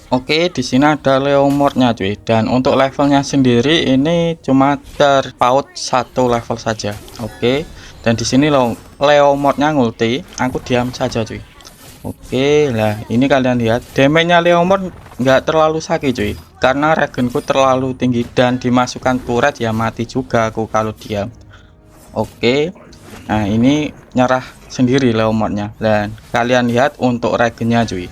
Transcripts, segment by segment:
Oke, di sini ada Leomordnya cuy, dan untuk levelnya sendiri ini cuma terpaut satu level saja. Oke, dan di sini Leomordnya ngulti, aku diam saja cuy. Oke lah, ini kalian lihat damage-nya Leomord nggak terlalu sakit cuy, karena regenku terlalu tinggi dan dimasukkan turret ya mati juga aku kalau diam. Oke, nah ini nyerah sendiri Leomordnya, dan kalian lihat untuk regennya cuy.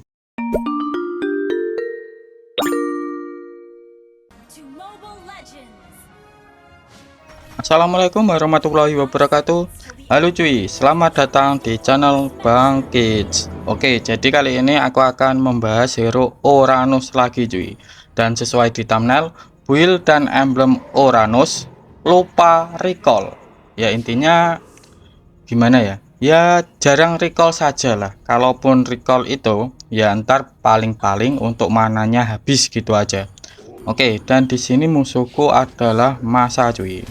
Assalamualaikum warahmatullahi wabarakatuh. Halo cuy, selamat datang di channel Bang Kids. Oke, jadi kali ini aku akan membahas hero Uranus lagi cuy. Dan sesuai di thumbnail, build dan emblem Uranus lupa recall. Ya intinya gimana ya? Ya jarang recall saja lah. Kalaupun recall itu ya ntar paling-paling untuk mananya habis gitu aja. Oke, dan di sini musuhku adalah Masa cuy.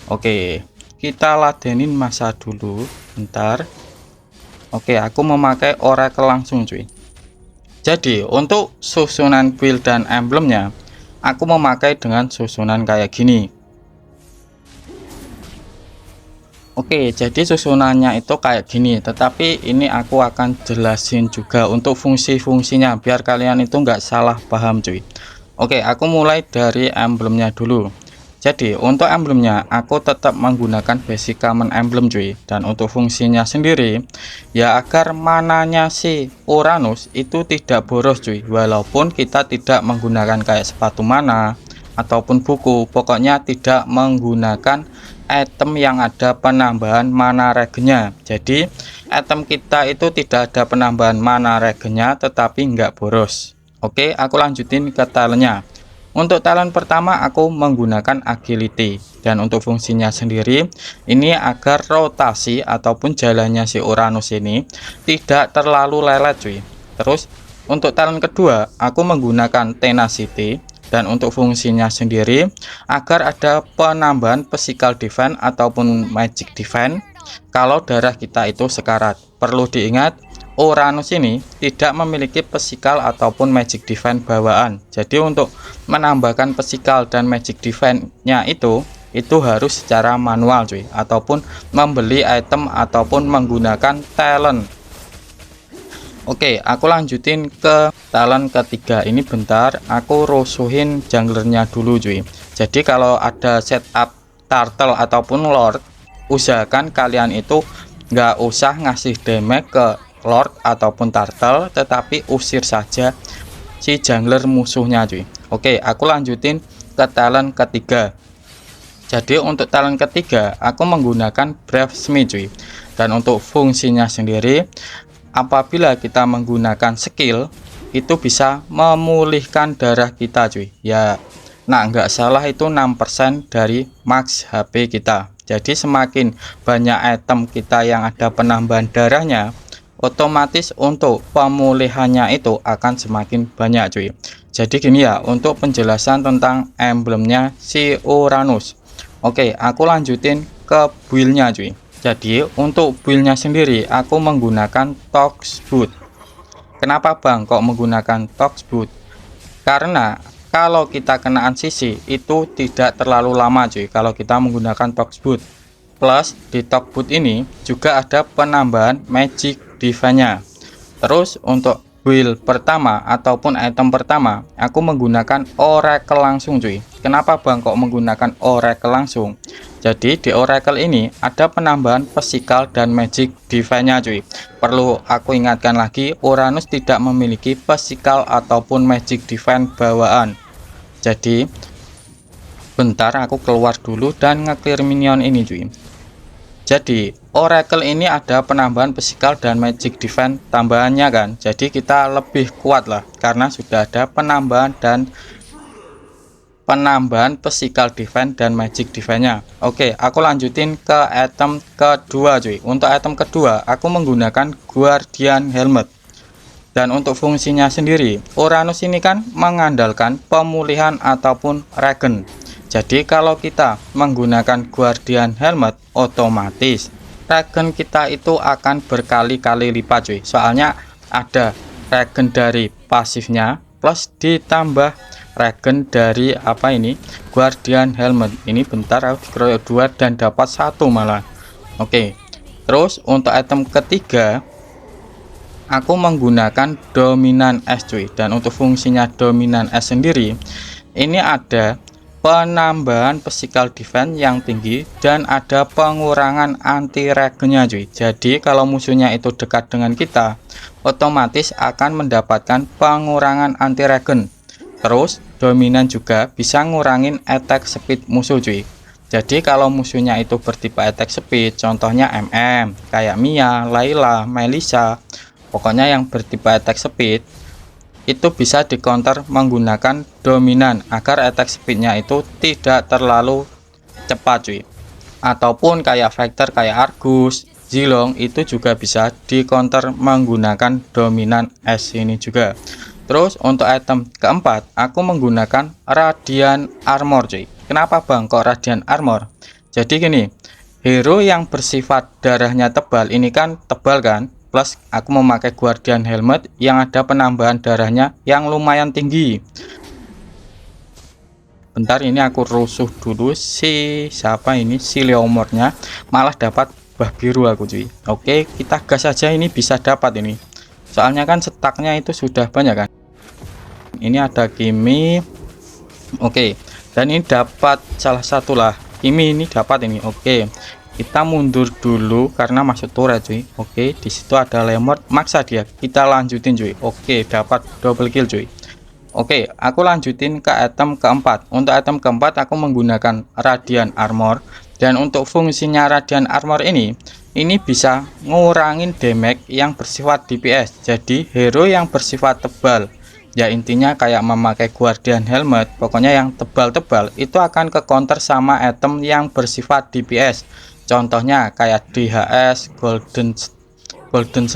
Oke, kita ladenin Masa dulu bentar. Oke, aku memakai oracle langsung cuy. Jadi untuk susunan build dan emblemnya aku memakai dengan susunan kayak gini. Oke, jadi susunannya itu kayak gini, tetapi ini aku akan jelasin juga untuk fungsi-fungsinya biar kalian itu nggak salah paham cuy. Oke, aku mulai dari emblemnya dulu. Jadi untuk emblemnya aku tetap menggunakan basic common emblem cuy, dan untuk fungsinya sendiri ya agar mananya si Uranus itu tidak boros cuy, walaupun kita tidak menggunakan kayak sepatu mana ataupun buku, pokoknya tidak menggunakan item yang ada penambahan mana regennya. Jadi item kita itu tidak ada penambahan mana regennya tetapi enggak boros. Oke, aku lanjutin ke talentnya. Untuk talent pertama aku menggunakan agility, dan untuk fungsinya sendiri ini agar rotasi ataupun jalannya si Uranus ini tidak terlalu lelet cuy. Terus untuk talent kedua aku menggunakan tenacity, dan untuk fungsinya sendiri agar ada penambahan physical defense ataupun magic defense kalau darah kita itu sekarat. Perlu diingat Uranus ini tidak memiliki physical ataupun magic defense bawaan. Jadi untuk menambahkan physical dan magic defense-nya itu harus secara manual cuy, ataupun membeli item ataupun menggunakan talent. Oke, aku lanjutin ke talent ketiga. Ini bentar, aku rusuhin junglernya dulu cuy. Jadi kalau ada setup turtle ataupun lord, usahakan kalian itu nggak usah ngasih damage ke lord ataupun turtle, tetapi usir saja si jungler musuhnya cuy. Oke, aku lanjutin ke talent ketiga. Jadi untuk talent ketiga aku menggunakan Brave Smith cuy, dan untuk fungsinya sendiri apabila kita menggunakan skill itu bisa memulihkan darah kita cuy ya. Nah nggak salah itu 6% dari max HP kita. Jadi semakin banyak item kita yang ada penambahan darahnya, otomatis untuk pemulihannya itu akan semakin banyak cuy. Jadi gini ya untuk penjelasan tentang emblemnya si Uranus. Oke, aku lanjutin ke build-nya cuy. Jadi untuk build-nya sendiri aku menggunakan Tox Boot. Kenapa bang kok menggunakan Tox Boot? Karena kalau kita kenaan sisi itu tidak terlalu lama cuy kalau kita menggunakan Tox Boot. Plus di Tox Boot ini juga ada penambahan magic defense-nya. Terus untuk build pertama ataupun item pertama aku menggunakan oracle langsung cuy. Kenapa bang kok menggunakan oracle langsung? Jadi di oracle ini ada penambahan physical dan magic defense-nya cuy. Perlu aku ingatkan lagi, Uranus tidak memiliki physical ataupun magic defense bawaan. Jadi bentar aku keluar dulu dan nge-clear minion ini cuy. Jadi oracle ini ada penambahan physical dan magic defense tambahannya kan. Jadi kita lebih kuat lah karena sudah ada penambahan physical defense dan magic defense-nya. Oke, aku lanjutin ke item kedua cuy. Untuk item kedua aku menggunakan Guardian Helmet. Dan untuk fungsinya sendiri, Uranus ini kan mengandalkan pemulihan ataupun regen. Jadi kalau kita menggunakan Guardian Helmet, otomatis regen kita itu akan berkali-kali lipat cuy. Soalnya ada regen dari pasifnya plus ditambah regen dari apa ini, Guardian Helmet. Ini bentar aku dikeroyok 2 dan dapat 1 malah. Oke. Terus untuk item ketiga aku menggunakan dominan es cuy, dan untuk fungsinya dominan es sendiri ini ada penambahan physical defense yang tinggi dan ada pengurangan anti regennya cuy. Jadi kalau musuhnya itu dekat dengan kita otomatis akan mendapatkan pengurangan anti regen. Terus dominan juga bisa ngurangin attack speed musuh cuy. Jadi kalau musuhnya itu bertipe attack speed, contohnya MM kayak Mia, Layla, Melissa, pokoknya yang bertipe attack speed itu bisa di counter menggunakan dominan agar attack speednya itu tidak terlalu cepat cuy. Ataupun kayak fighter kayak Argus, Zilong itu juga bisa di counter menggunakan dominan S ini juga. Terus untuk item keempat aku menggunakan Radiant Armor cuy. Kenapa bang kok Radiant Armor? Jadi gini, hero yang bersifat darahnya tebal ini kan tebal kan, plus aku memakai Guardian Helmet yang ada penambahan darahnya yang lumayan tinggi. Bentar, ini aku rusuh dulu si siapa ini, si Leomornya, malah dapat bah biru aku cuy. Oke, kita gas aja, ini bisa dapat ini. Soalnya kan staknya itu sudah banyak kan. Ini ada Kimi. Oke, dan ini dapat salah satu lah. Kimi ini dapat ini. Oke. Kita mundur dulu karena masuk turret cuy. Oke, di situ ada Lemort, maksa dia. Kita lanjutin cuy. Oke, dapat double kill cuy. Oke, aku lanjutin ke item keempat. Untuk item keempat aku menggunakan Radiant Armor, dan untuk fungsinya Radiant Armor ini bisa ngurangin damage yang bersifat DPS. Jadi hero yang bersifat tebal, ya intinya kayak memakai Guardian Helmet, pokoknya yang tebal-tebal itu akan ke counter sama item yang bersifat DPS. Contohnya kayak DHS, Golden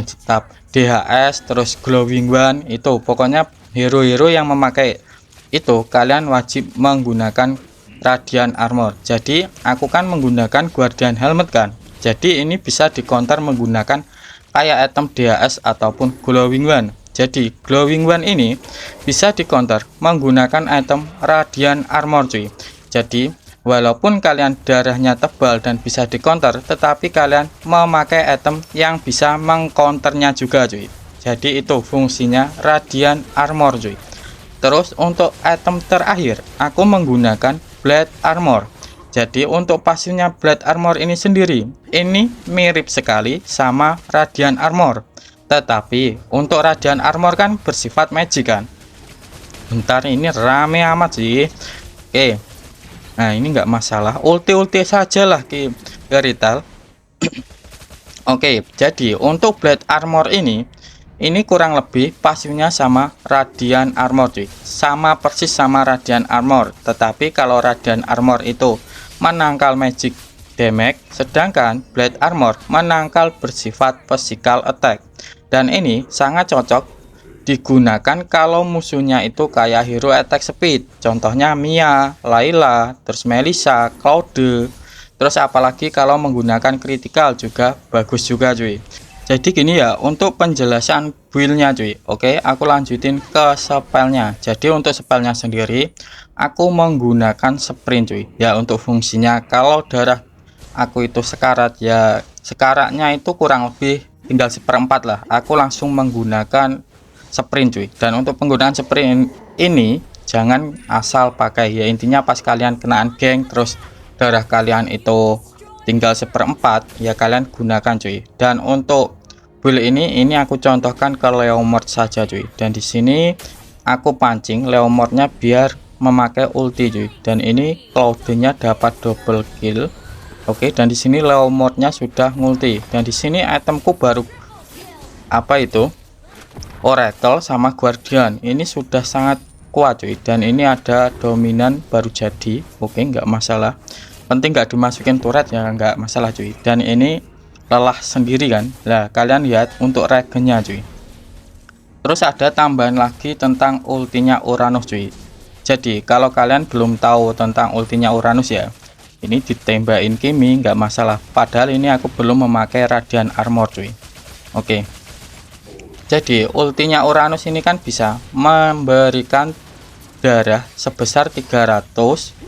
Staff, DHS, terus Glowing One, itu pokoknya hero-hero yang memakai itu kalian wajib menggunakan Radiant Armor. Jadi aku kan menggunakan Guardian Helmet kan, jadi ini bisa di counter menggunakan kayak item DHS ataupun Glowing One. Jadi Glowing One ini bisa di counter menggunakan item Radiant Armor cuy. Jadi walaupun kalian darahnya tebal dan bisa di counter, tetapi kalian memakai item yang bisa mengcounternya juga cuy. Jadi itu fungsinya Radiant Armor cuy. Terus untuk item terakhir aku menggunakan Blade Armor. Jadi untuk pasifnya Blade Armor ini sendiri ini mirip sekali sama Radiant Armor, tetapi untuk Radiant Armor kan bersifat magic kan. Bentar, ini rame amat sih. Oke, nah ini nggak masalah, ulti sajalah ke Garital. Oke, jadi untuk Blade Armor ini kurang lebih pasifnya sama Radiant Armor cuy, sama persis sama Radiant Armor. Tetapi kalau Radiant Armor itu menangkal magic damage, sedangkan Blade Armor menangkal bersifat physical attack. Dan ini sangat cocok digunakan kalau musuhnya itu kayak hero attack speed, contohnya Mia, Layla, terus Melissa, Cloud. Terus apalagi kalau menggunakan critical juga bagus juga cuy. Jadi gini ya untuk penjelasan buildnya cuy. Oke, aku lanjutin ke spellnya. Jadi untuk spellnya sendiri aku menggunakan sprint cuy. Ya untuk fungsinya kalau darah aku itu sekarat, ya sekaratnya itu kurang lebih tinggal 1/4 lah. Aku langsung menggunakan sprint cuy. Dan untuk penggunaan sprint ini jangan asal pakai, ya intinya pas kalian kenaan geng terus darah kalian itu tinggal 1/4, ya kalian gunakan cuy. Dan untuk build ini aku contohkan ke Leomord saja cuy. Dan di sini aku pancing Leomordnya biar memakai ulti cuy. Dan ini Cloud-nya dapat double kill. Oke, dan di sini Leomordnya sudah multi. Dan di sini itemku baru apa itu? Oracle sama Guardian. Ini sudah sangat kuat cuy. Dan ini ada dominan baru jadi. Oke, nggak masalah. Penting nggak dimasukin turret ya nggak masalah cuy. Dan ini lelah sendiri kan. Nah kalian lihat untuk regennya cuy. Terus ada tambahan lagi tentang ultinya Uranus cuy. Jadi kalau kalian belum tahu tentang ultinya Uranus ya, ini ditembakin Kimi nggak masalah. Padahal ini aku belum memakai Radiant Armor cuy. Oke. Jadi ultinya Uranus ini kan bisa memberikan darah sebesar 300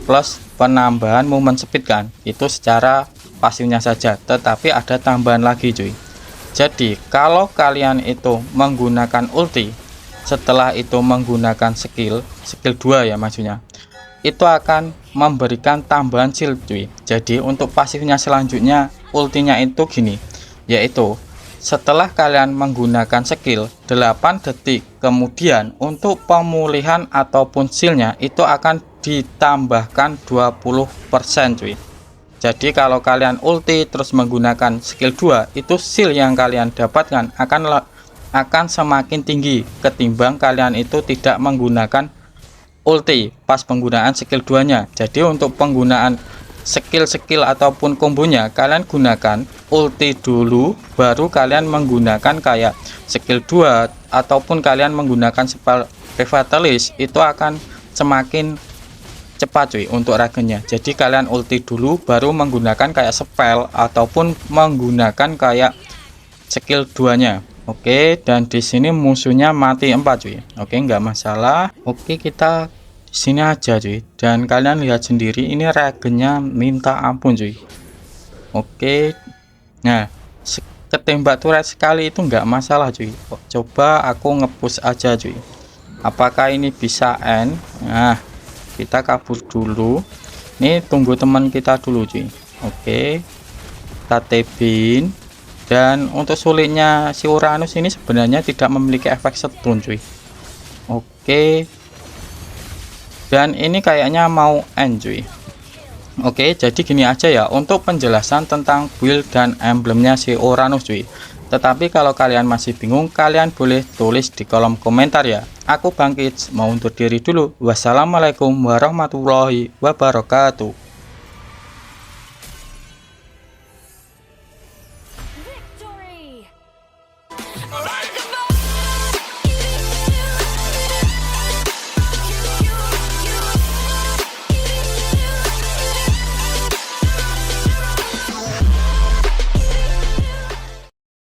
plus penambahan movement speed kan, itu secara pasifnya saja, tetapi ada tambahan lagi cuy. Jadi kalau kalian itu menggunakan ulti, setelah itu menggunakan skill 2 ya maksudnya, itu akan memberikan tambahan shield cuy. Jadi untuk pasifnya selanjutnya ultinya itu gini, yaitu setelah kalian menggunakan skill 8 detik kemudian untuk pemulihan ataupun shieldnya itu akan ditambahkan 20% cuy. Jadi kalau kalian ulti terus menggunakan skill 2, itu shield yang kalian dapatkan akan semakin tinggi ketimbang kalian itu tidak menggunakan ulti pas penggunaan skill 2 nya. Jadi untuk penggunaan skill ataupun kombonya kalian gunakan ulti dulu, baru kalian menggunakan kayak skill 2 ataupun kalian menggunakan spell Revitalize, itu akan semakin cepat cuy untuk ragenya. Jadi kalian ulti dulu baru menggunakan kayak spell ataupun menggunakan kayak skill 2 nya. Oke, dan di sini musuhnya mati 4 cuy. Oke, nggak masalah. Oke, kita di sini aja cuy, dan kalian lihat sendiri ini regennya minta ampun cuy. Oke, nah ketembak turret sekali itu nggak masalah cuy. Coba aku ngepush aja cuy, apakah ini bisa end. Nah kita kabur dulu nih, tunggu teman kita dulu cuy. Oke, kita tebin. Dan untuk sulitnya si Uranus ini sebenarnya tidak memiliki efek stun cuy. Oke, dan ini kayaknya mau end cuy. Oke, jadi gini aja ya untuk penjelasan tentang build dan emblemnya si Uranus cuy. Tetapi kalau kalian masih bingung, kalian boleh tulis di kolom komentar ya. Aku Bangkit mau undur diri dulu. Wassalamualaikum warahmatullahi wabarakatuh.